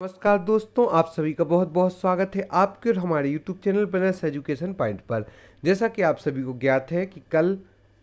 नमस्कार दोस्तों, आप सभी का बहुत बहुत स्वागत है आपके और हमारे YouTube channel plus education point पर। जैसा कि आप सभी को ज्ञात है कि कल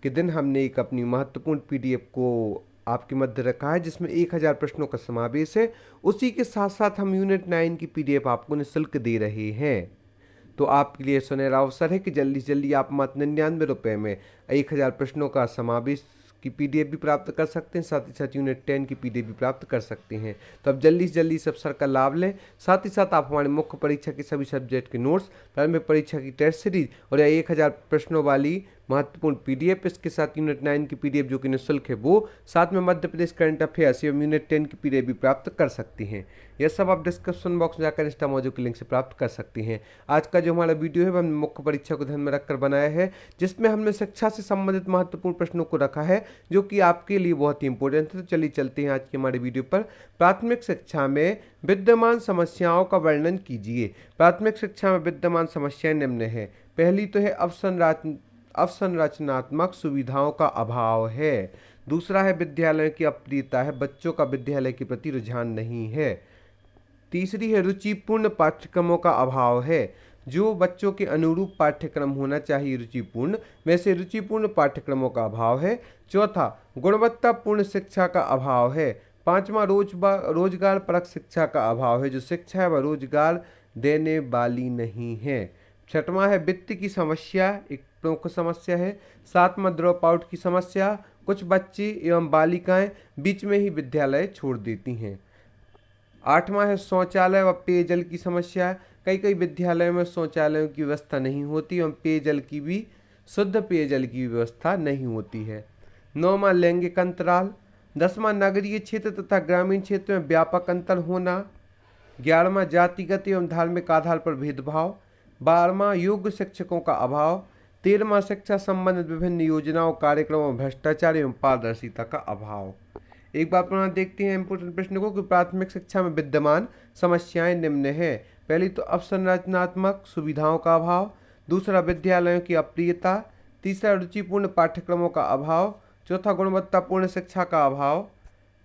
के दिन हमने एक अपनी महत्वपूर्ण PDF को आपके मध्य रखा है जिसमें 1000 प्रश्नों का समावेश है। उसी के साथ साथ हम यूनिट 9 की PDF आपको निःशुल्क दे रहे हैं। तो आपके लिए सुनहरा अवसर है कि जल्दी से जल्दी आप मात्र 99 रुपये में 1000 प्रश्नों का समावेश की PDF भी प्राप्त कर सकते हैं, साथ ही साथ यूनिट 10 की PDF भी प्राप्त कर सकते हैं। तो अब जल्दी से जल्दी इस अवसर का लाभ लें। साथ ही साथ आप हमारे मुख्य परीक्षा के सभी सब्जेक्ट के नोट्स, प्रारंभिक परीक्षा की टेस्ट सीरीज और 1000 प्रश्नों वाली महत्वपूर्ण PDF, इसके साथ यूनिट 9 की PDF जो कि निःशुल्क है वो, साथ में मध्य प्रदेश करंट अफेयर्स एवं यूनिट 10 की PDF भी प्राप्त कर सकती हैं। यह सब आप डिस्क्रिप्शन बॉक्स में जाकर इंस्टा मौजूद के लिंक से प्राप्त कर सकती हैं। आज का जो हमारा वीडियो है वह हमने मुख्य परीक्षा को ध्यान में रखकर बनाया है, जिसमें हमने शिक्षा से संबंधित महत्वपूर्ण प्रश्नों को रखा है जो कि आपके लिए बहुत ही इंपॉर्टेंट है। तो चलिए चलते हैं आज के हमारे वीडियो पर। प्राथमिक शिक्षा में विद्यमान समस्याओं का वर्णन कीजिए। प्राथमिक शिक्षा में विद्यमान समस्याएं निम्न है। पहली तो है अवसंरचनात्मक सुविधाओं का अभाव है। दूसरा है विद्यालयों की अप्रियता है, बच्चों का विद्यालय के प्रति रुझान नहीं है। तीसरी है रुचिपूर्ण पाठ्यक्रमों का अभाव है। जो बच्चों के अनुरूप पाठ्यक्रम होना चाहिए रुचिपूर्ण, वैसे रुचिपूर्ण पाठ्यक्रमों का अभाव है। चौथा गुणवत्तापूर्ण शिक्षा का अभाव है। पांचवा रोजगार परक शिक्षा का अभाव है। जो शिक्षा है वह रोजगार देने वाली नहीं है। छठवां है वित्त की समस्या, एक प्रमुख समस्या है। सातवां ड्रॉप आउट की समस्या, कुछ बच्चे एवं बालिकाएं बीच में ही विद्यालय छोड़ देती हैं। आठवां है शौचालय व पेयजल की समस्या। कई विद्यालयों में शौचालयों की व्यवस्था नहीं होती एवं पेयजल की भी, शुद्ध पेयजल की व्यवस्था नहीं होती है। नौवां लैंगिक अंतराल। 10वां नगरीय क्षेत्र तथा ग्रामीण क्षेत्र में व्यापक अंतर होना। 11वां जातिगत एवं धार्मिक आधार पर भेदभाव। 12वां योग्य शिक्षकों का अभाव। 13वां शिक्षा संबंधित विभिन्न योजनाओं, कार्यक्रमों में भ्रष्टाचार एवं पारदर्शिता का अभाव। एक बार पुनः देखते हैं इंपोर्टेंट प्रश्न को कि प्राथमिक शिक्षा में विद्यमान समस्याएं निम्न है। पहली तो अवसंरचनात्मक सुविधाओं का अभाव। दूसरा विद्यालयों की अप्रियता। तीसरा रुचिपूर्ण पाठ्यक्रमों का अभाव। चौथा गुणवत्तापूर्ण शिक्षा का अभाव।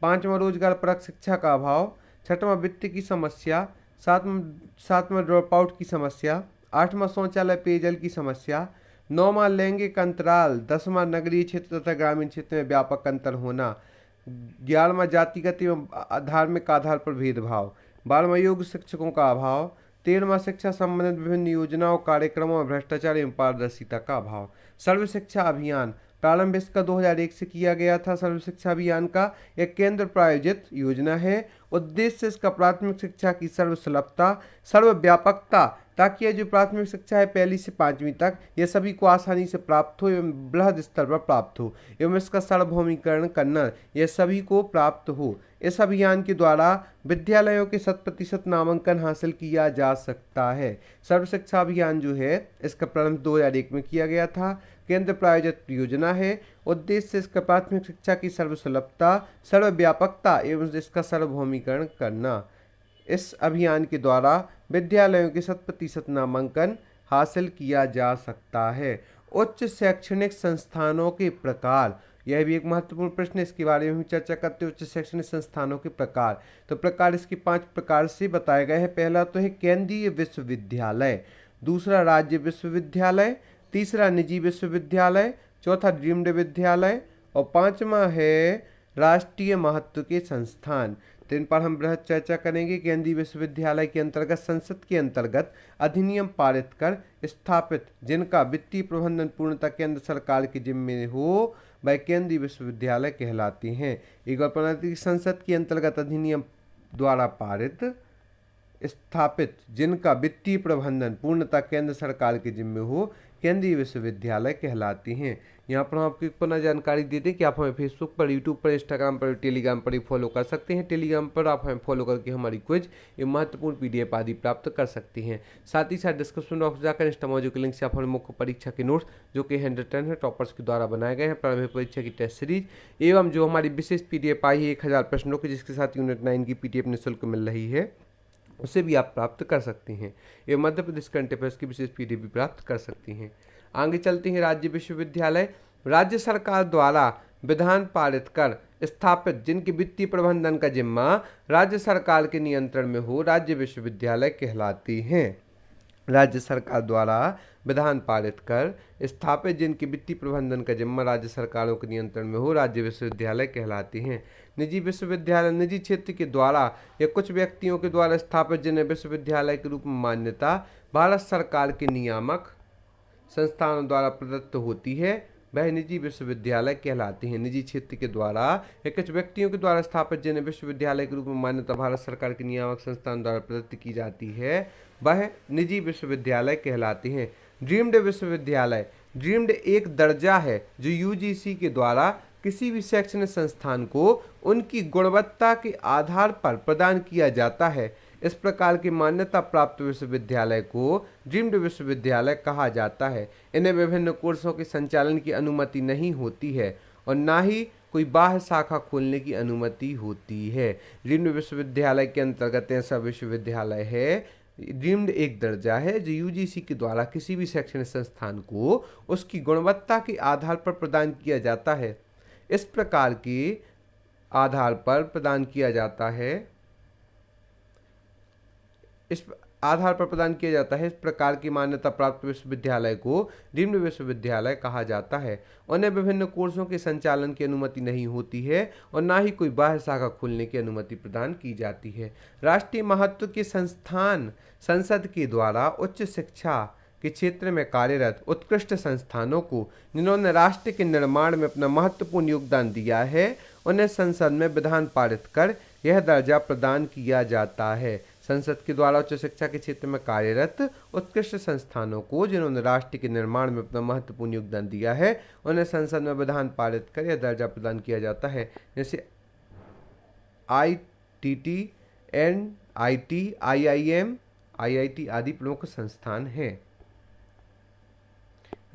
पांचवा रोजगार परक शिक्षा का अभाव। छठवां वित्त की समस्या। सातवां ड्रॉप आउट की समस्या। आठवां शौचालय पेयजल की समस्या। नौवां लैंगिक अंतराल। 10वां नगरीय क्षेत्र तथा ग्रामीण क्षेत्र में व्यापक अंतर होना। 11वां जातिगत एवं धार्मिक आधार पर भेदभाव। 12वां योग्य शिक्षकों का अभाव। 13वां शिक्षा संबंधित विभिन्न योजनाओं, कार्यक्रमों में भ्रष्टाचार एवं पारदर्शिता का अभाव। सर्व शिक्षा अभियान प्रारंभ इसका 2001 से किया गया था। सर्व शिक्षा अभियान का एक केंद्र प्रायोजित योजना है। उद्देश्य इसका प्राथमिक शिक्षा की सर्वसुलभता, सर्वव्यापकता, ताकि यह जो प्राथमिक शिक्षा है 1ली से 5वीं तक यह सभी को आसानी से प्राप्त हो एवं बृहद स्तर पर प्राप्त हो एवं इसका सार्वभौमिकरण करना यह सभी को प्राप्त हो। इस अभियान के द्वारा विद्यालयों के 100% नामांकन हासिल किया जा सकता है। सर्व शिक्षा अभियान जो है इसका प्रारंभ 2001 में किया गया था। केंद्र प्रायोजित योजना है। उद्देश्य इसका प्राथमिक शिक्षा की सर्वसुलभता, सर्वव्यापकता एवं इसका सार्वभौमिकरण करना। इस अभियान के द्वारा विद्यालयों के 100% नामांकन हासिल किया जा सकता है। उच्च शैक्षणिक संस्थानों के प्रकार, यह भी एक महत्वपूर्ण प्रश्न है, इसके बारे में भी चर्चा करते हैं। उच्च शैक्षणिक संस्थानों के प्रकार, तो प्रकार इसके 5 प्रकार से बताए गए हैं। पहला तो है केंद्रीय विश्वविद्यालय। दूसरा राज्य विश्वविद्यालय। तीसरा निजी विश्वविद्यालय। चौथा डीम्ड विद्यालय और 5वां है राष्ट्रीय महत्व के संस्थान। तो इन पर हम बृहद चर्चा करेंगे। केंद्रीय विश्वविद्यालय के अंतर्गत संसद के अंतर्गत अधिनियम पारित कर स्थापित, जिनका वित्तीय प्रबंधन पूर्णतः केंद्र सरकार के जिम्मे हो, वह केंद्रीय विश्वविद्यालय कहलाते हैं। एक बार पुनः संसद के अंतर्गत अधिनियम द्वारा पारित, स्थापित, जिनका वित्तीय प्रबंधन पूर्णतः केंद्र सरकार के जिम्मे हो, केंद्रीय विश्वविद्यालय कहलाते हैं। यहाँ पर हम आपको पुनः जानकारी दे दें कि आप हमें फेसबुक पर, यूट्यूब पर, इंस्टाग्राम पर, टेलीग्राम पर ही फॉलो कर सकते हैं। टेलीग्राम पर आप हमें फॉलो करके हमारी क्विज एवं महत्वपूर्ण PDF आदि प्राप्त कर सकते हैं। साथ ही साथ डिस्क्रिप्शन बॉक्स जाकर इंस्टा मौजूद के लिंक से आप हमें मुख्य परीक्षा के नोट्स जो कि हैंड रिटन है, टॉपर्स के द्वारा बनाए गए हैं, प्रारंभिक परीक्षा की टेस्ट सीरीज एवं जो हमारी विशेष PDF आई है 1000 प्रश्नों की, जिसके साथ यूनिट 9 की PDF निःशुल्क मिल रही है, उसे भी आप प्राप्त कर सकते हैं। एवं मध्य प्रदेश करंट अफेयर्स की विशेष PDF भी प्राप्त कर सकते हैं। आगे चलते हैं राज्य विश्वविद्यालय। राज्य सरकार द्वारा विधान पारित कर स्थापित जिनके वित्तीय प्रबंधन का जिम्मा राज्य सरकार के नियंत्रण में हो राज्य विश्वविद्यालय कहलाती हैं। राज्य सरकार द्वारा विधान पारित कर स्थापित जिनके वित्तीय प्रबंधन का जिम्मा राज्य सरकारों के नियंत्रण में हो राज्य विश्वविद्यालय कहलाती हैं। निजी विश्वविद्यालय निजी क्षेत्र के द्वारा या कुछ व्यक्तियों के द्वारा स्थापित जिन्हें विश्वविद्यालय के रूप में मान्यता भारत सरकार के नियामक संस्थानों द्वारा प्रदत्त होती है वह निजी विश्वविद्यालय कहलाती हैं। निजी क्षेत्र के द्वारा या कुछ व्यक्तियों के द्वारा स्थापित जिन्हें विश्वविद्यालय के रूप में मान्यता भारत सरकार के नियामक संस्थान द्वारा प्रदत्त की जाती है वह निजी विश्वविद्यालय कहलाती हैं। डीम्ड विश्वविद्यालय डीम्ड एक दर्जा है जो यूजीसी के द्वारा किसी भी शैक्षणिक संस्थान को उनकी गुणवत्ता के आधार पर प्रदान किया जाता है। इस प्रकार की मान्यता प्राप्त विश्वविद्यालय को डीम्ड विश्वविद्यालय कहा जाता है। इन्हें विभिन्न कोर्सों के संचालन की अनुमति नहीं होती है और ना ही कोई बाह्य शाखा खोलने की अनुमति होती है। डीम्ड विश्वविद्यालय के अंतर्गत ऐसा विश्वविद्यालय है डीम्ड एक दर्जा है जो यूजीसी के द्वारा किसी भी शैक्षणिक संस्थान को उसकी गुणवत्ता के आधार पर प्रदान किया जाता है। इस प्रकार के आधार पर प्रदान किया जाता है इस प्रकार की मान्यता प्राप्त विश्वविद्यालय को डीम्ड विश्वविद्यालय कहा जाता है। उन्हें विभिन्न कोर्सों के संचालन की अनुमति नहीं होती है और ना ही कोई बाह्य शाखा खोलने की अनुमति प्रदान की जाती है। राष्ट्रीय महत्व के संस्थान संसद के द्वारा उच्च शिक्षा के क्षेत्र में कार्यरत उत्कृष्ट संस्थानों को जिन्होंने राष्ट्र के निर्माण में अपना महत्वपूर्ण योगदान दिया है उन्हें संसद में विधान पारित कर यह दर्जा प्रदान किया जाता है। संसद के द्वारा उच्च शिक्षा के क्षेत्र में कार्यरत उत्कृष्ट संस्थानों को जिन्होंने राष्ट्र के निर्माण में अपना महत्वपूर्ण योगदान दिया है उन्हें संसद में विधान पारित कर यह दर्जा प्रदान किया जाता है। जैसे IIT, NIT, IIM, IIT आदि प्रमुख संस्थान हैं।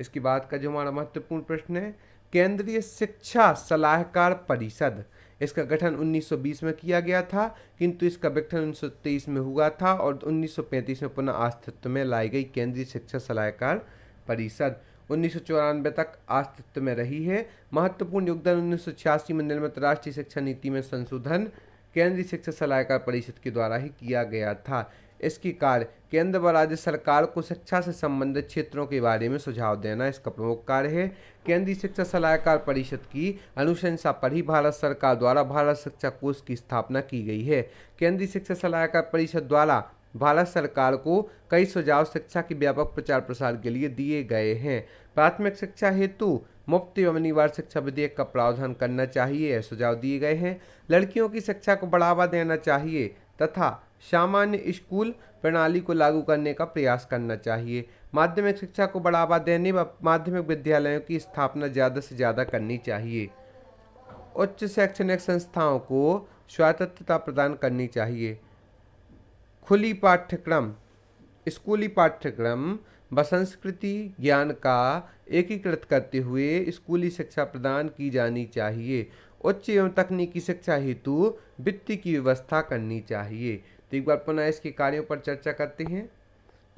इसके बाद का जो हमारा महत्वपूर्ण प्रश्न है केंद्रीय शिक्षा सलाहकार परिषद इसका गठन 1920 में किया गया था किंतु इसका गठन 1923 में हुआ था और 1935 में पुनः अस्तित्व में लाई गई। केंद्रीय शिक्षा सलाहकार परिषद 1994 तक अस्तित्व में रही है। महत्वपूर्ण योगदान 1986 में निर्मित राष्ट्रीय शिक्षा नीति में संशोधन केंद्रीय शिक्षा सलाहकार परिषद के द्वारा ही किया गया था। इसकी कार्य केंद्र व राज्य सरकार को शिक्षा से संबंधित क्षेत्रों के बारे में सुझाव देना इसका प्रमुख कार्य है। केंद्रीय शिक्षा सलाहकार परिषद की अनुशंसा पर ही भारत सरकार द्वारा भारत शिक्षा कोष की स्थापना की गई है। केंद्रीय शिक्षा सलाहकार परिषद द्वारा भारत सरकार को कई सुझाव शिक्षा के व्यापक प्रचार प्रसार के लिए दिए गए हैं। प्राथमिक शिक्षा हेतु मुफ्त एवं अनिवार्य शिक्षा विधेयक का प्रावधान करना चाहिए सुझाव दिए गए हैं। लड़कियों की शिक्षा को बढ़ावा देना चाहिए तथा सामान्य स्कूल प्रणाली को लागू करने का प्रयास करना चाहिए। माध्यमिक शिक्षा को बढ़ावा देने व माध्यमिक विद्यालयों की स्थापना ज़्यादा से ज़्यादा करनी चाहिए। उच्च शैक्षणिक संस्थाओं को स्वायत्तता प्रदान करनी चाहिए। खुली पाठ्यक्रम स्कूली पाठ्यक्रम व संस्कृति ज्ञान का एकीकृत करते हुए स्कूली शिक्षा प्रदान की जानी चाहिए। उच्च एवं तकनीकी शिक्षा हेतु वित्त की व्यवस्था करनी चाहिए। तो एक बार पुनः इसके कार्यों पर चर्चा करते हैं।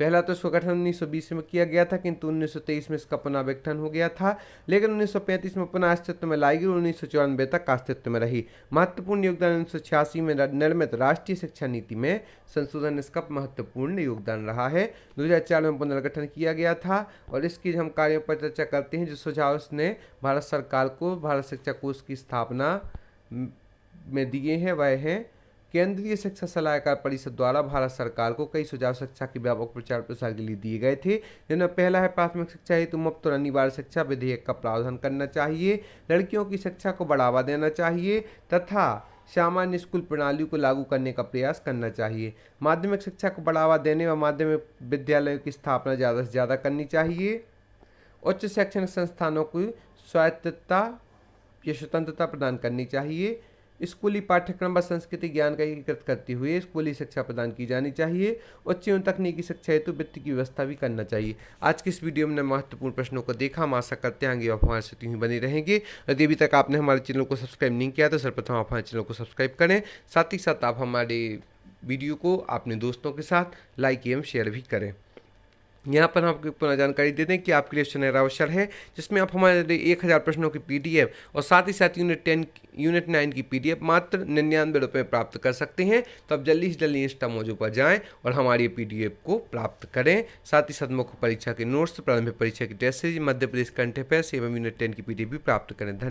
पहला तो इसका गठन 1920 में किया गया था किंतु 1923 में इसका पुनः विघटन हो गया था लेकिन 1935 में पुनः अस्तित्व में लाई गई और 1994 तक अस्तित्व में रही। महत्वपूर्ण योगदान 1986 में निर्मित राष्ट्रीय शिक्षा नीति में संशोधन इसका महत्वपूर्ण योगदान रहा है। 2004 में पुनर्गठन किया गया था और इसकी हम कार्यों पर चर्चा करते हैं। जो सुझाव इसने भारत सरकार को भारत शिक्षा कोष की स्थापना में दिए हैं वह हैं केंद्रीय शिक्षा सलाहकार परिषद द्वारा भारत सरकार को कई सुझाव शिक्षा के व्यापक प्रचार प्रसार के लिए दिए गए थे जिनमें पहला है प्राथमिक शिक्षा हेतु मुफ्त और अनिवार्य शिक्षा विधेयक का प्रावधान करना चाहिए। लड़कियों की शिक्षा को बढ़ावा देना चाहिए तथा सामान्य स्कूल प्रणाली को लागू करने का प्रयास करना चाहिए। माध्यमिक शिक्षा को बढ़ावा देने व माध्यमिक विद्यालयों की स्थापना ज़्यादा से ज़्यादा करनी चाहिए। उच्च शैक्षणिक संस्थानों को स्वायत्तता या स्वतंत्रता प्रदान करनी चाहिए। स्कूली पाठ्यक्रम व संस्कृति ज्ञान का एकीकृत करते हुए स्कूली शिक्षा प्रदान की जानी चाहिए। उच्च एवं तकनीकी शिक्षा हेतु वित्त की व्यवस्था भी करना चाहिए। आज की इस वीडियो में महत्वपूर्ण प्रश्नों को देखा। हम आशा करते हैं आगे आप हमारे साथ यूं ही बने रहेंगे। यदि अभी तक आपने हमारे चैनल को सब्सक्राइब नहीं किया तो सर्वप्रथम आप हमारे चैनल को सब्सक्राइब करें। साथ ही साथ आप हमारे वीडियो को अपने दोस्तों के साथ लाइक एवं शेयर भी करें। यहाँ पर हम आपको पुनः जानकारी दे दें कि आपके लिए सुनहरा अवसर है, जिसमें आप हमारे लिए 1000 प्रश्नों की PDF और साथ ही साथ यूनिट 9 की PDF मात्र 99 रुपये प्राप्त कर सकते हैं। तो आप जल्दी से जल्दी इंस्टा मोजो पर जाएं और हमारी PDF को प्राप्त करें। साथ ही साथ मुख्य परीक्षा के नोट्स, प्रारंभिक परीक्षा की test series, Madhya Pradesh current affairs एवं यूनिट 10 की PDF भी प्राप्त करें।